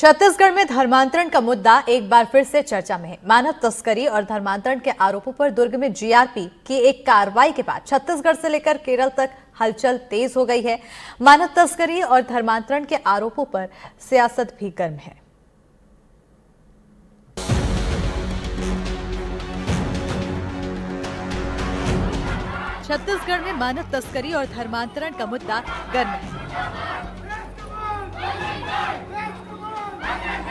छत्तीसगढ़ में धर्मांतरण का मुद्दा एक बार फिर से चर्चा में है। मानव तस्करी और धर्मांतरण के आरोपों पर दुर्ग में जीआरपी की एक कार्रवाई के बाद छत्तीसगढ़ से लेकर केरल तक हलचल तेज हो गई है। मानव तस्करी और धर्मांतरण के आरोपों पर सियासत भी गर्म है। छत्तीसगढ़ में मानव तस्करी और धर्मांतरण का मुद्दा गर्म है।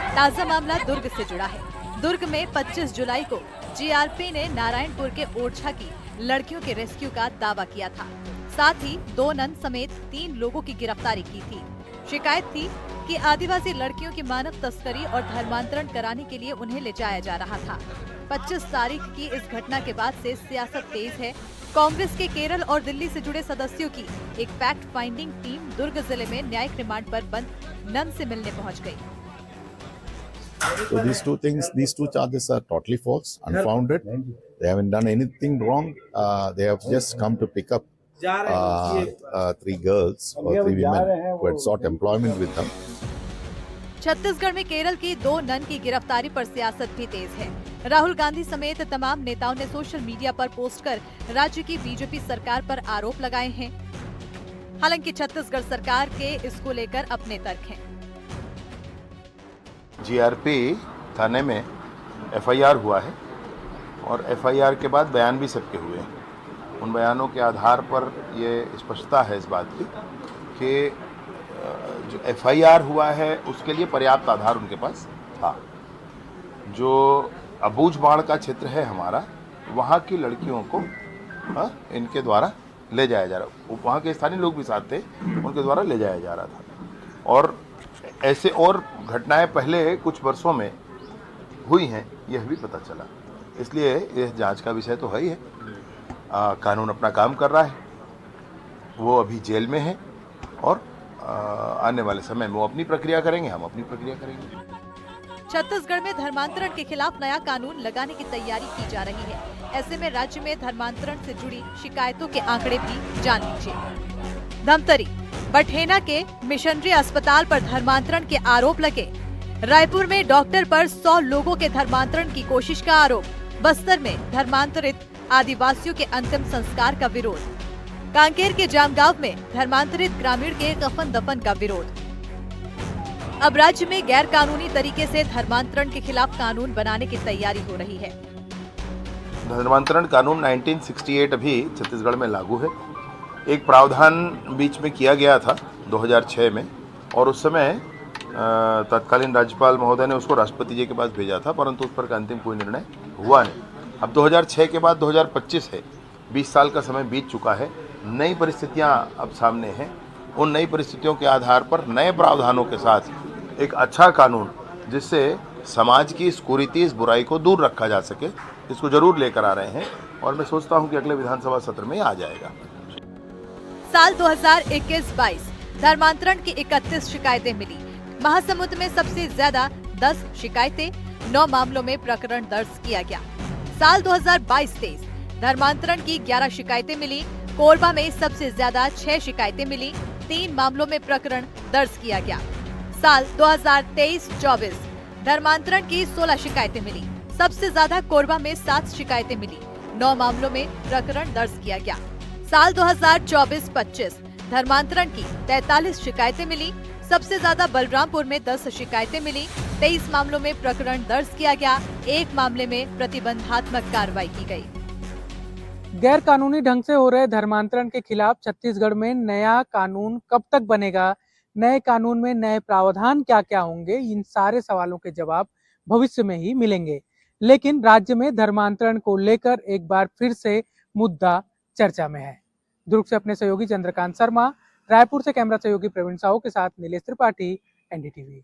ताजा मामला दुर्ग से जुड़ा है। दुर्ग में 25 जुलाई को जीआरपी ने नारायणपुर के ओरछा की लड़कियों के रेस्क्यू का दावा किया था। साथ ही 2 नन समेत 3 लोगों की गिरफ्तारी की थी। शिकायत थी कि आदिवासी लड़कियों की मानव तस्करी और धर्मांतरण कराने के लिए उन्हें ले जाया जा रहा था। 25 तारीख की इस घटना के बाद से सियासत तेज है। कांग्रेस के केरल और दिल्ली से जुड़े सदस्यों की एक फैक्ट फाइंडिंग टीम दुर्ग जिले में न्यायिक रिमांड पर बंद नन से मिलने पहुंच गई। So these two charges are totally false, unfounded. They haven't done anything wrong. They have just come to pick up 3 girls or 3 women who had sought employment with them. Chhattisgarh में केरल की 2 none की गिरफ्तारी पर सियासत भी तेज है। राहुल गांधी समेत तमाम नेताओं ने सोशल मीडिया पर पोस्ट कर राज्य की बीजेपी सरकार पर आरोप लगाए हैं। हालांकि छत्तीसगढ़ सरकार के इसको लेकर अपने तर्क हैं। जीआरपी थाने में एफआईआर हुआ है और एफआईआर के बाद बयान भी सबके हुए हैं। उन बयानों के आधार पर ये स्पष्टता है इस बात की कि जो एफआईआर हुआ है उसके लिए पर्याप्त आधार उनके पास था। जो अबूझ बाढ़ का क्षेत्र है हमारा, वहाँ की लड़कियों को इनके द्वारा ले जाया जा रहा, वहाँ के स्थानीय लोग भी साथ थे, उनके द्वारा ले जाया जा रहा था। और ऐसे और घटनाएं पहले कुछ वर्षों में हुई हैं, यह भी पता चला। इसलिए यह जांच का विषय तो है ही है। कानून अपना काम कर रहा है, वो अभी जेल में है और आने वाले समय में वो अपनी प्रक्रिया करेंगे, हम अपनी प्रक्रिया करेंगे। छत्तीसगढ़ में धर्मांतरण के खिलाफ नया कानून लगाने की तैयारी की जा रही है। ऐसे में राज्य में धर्मांतरण से जुड़ी शिकायतों के आंकड़े भी जान लीजिए। धमतरी बठेना के मिशनरी अस्पताल पर धर्मांतरण के आरोप लगे। रायपुर में डॉक्टर पर 100 लोगों के धर्मांतरण की कोशिश का आरोप। बस्तर में धर्मांतरित आदिवासियों के अंतिम संस्कार का विरोध। कांकेर के जामगांव में धर्मांतरित ग्रामीण के कफन दफन का विरोध। अब राज्य में गैर कानूनी तरीके से धर्मांतरण के खिलाफ कानून बनाने की तैयारी हो रही है। धर्मांतरण कानून 1968 अभी छत्तीसगढ़ में लागू है। एक प्रावधान बीच में किया गया था 2006 में और उस समय तत्कालीन राज्यपाल महोदय ने उसको राष्ट्रपति जी के पास भेजा था, परंतु उस पर अंतिम कोई निर्णय हुआ नहीं। अब 2006 के बाद 2025 है, 20 साल का समय बीत चुका है। नई परिस्थितियां अब सामने हैं। उन नई परिस्थितियों के आधार पर नए प्रावधानों के साथ एक अच्छा कानून जिससे समाज की इस कुरीति, इस बुराई को दूर रखा जा सके, इसको जरूर लेकर आ रहे हैं और मैं सोचता हूँ कि अगले विधानसभा सत्र में आ जाएगा। साल 2021-22 धर्मांतरण की 31 शिकायतें मिली। महासमुंद में सबसे ज्यादा 10 शिकायतें, 9 मामलों में प्रकरण दर्ज किया गया। साल 2022-23 धर्मांतरण की 11 शिकायतें मिली। कोरबा में सबसे ज्यादा 6 शिकायतें मिली, 3 मामलों में प्रकरण दर्ज किया गया। साल 2023-24 धर्मांतरण की 16 शिकायतें मिली। सबसे ज्यादा कोरबा में 7 शिकायतें मिली, 9 मामलों में प्रकरण दर्ज किया गया। साल 2024-25 धर्मांतरण की 43 शिकायतें मिली। सबसे ज्यादा बलरामपुर में 10 शिकायतें मिली, 23 मामलों में प्रकरण दर्ज किया गया। 1 मामले में प्रतिबंधात्मक कार्रवाई की गई। गैर कानूनी ढंग से हो रहे धर्मांतरण के खिलाफ छत्तीसगढ़ में नया कानून कब तक बनेगा, नए कानून में नए प्रावधान क्या क्या होंगे, इन सारे सवालों के जवाब भविष्य में ही मिलेंगे। लेकिन राज्य में धर्मांतरण को लेकर एक बार फिर से मुद्दा चर्चा में है। दुर्ग से अपने सहयोगी चंद्रकांत शर्मा, रायपुर से कैमरा सहयोगी प्रवीण साहू के साथ नीलेश त्रिपाठी, एनडीटीवी।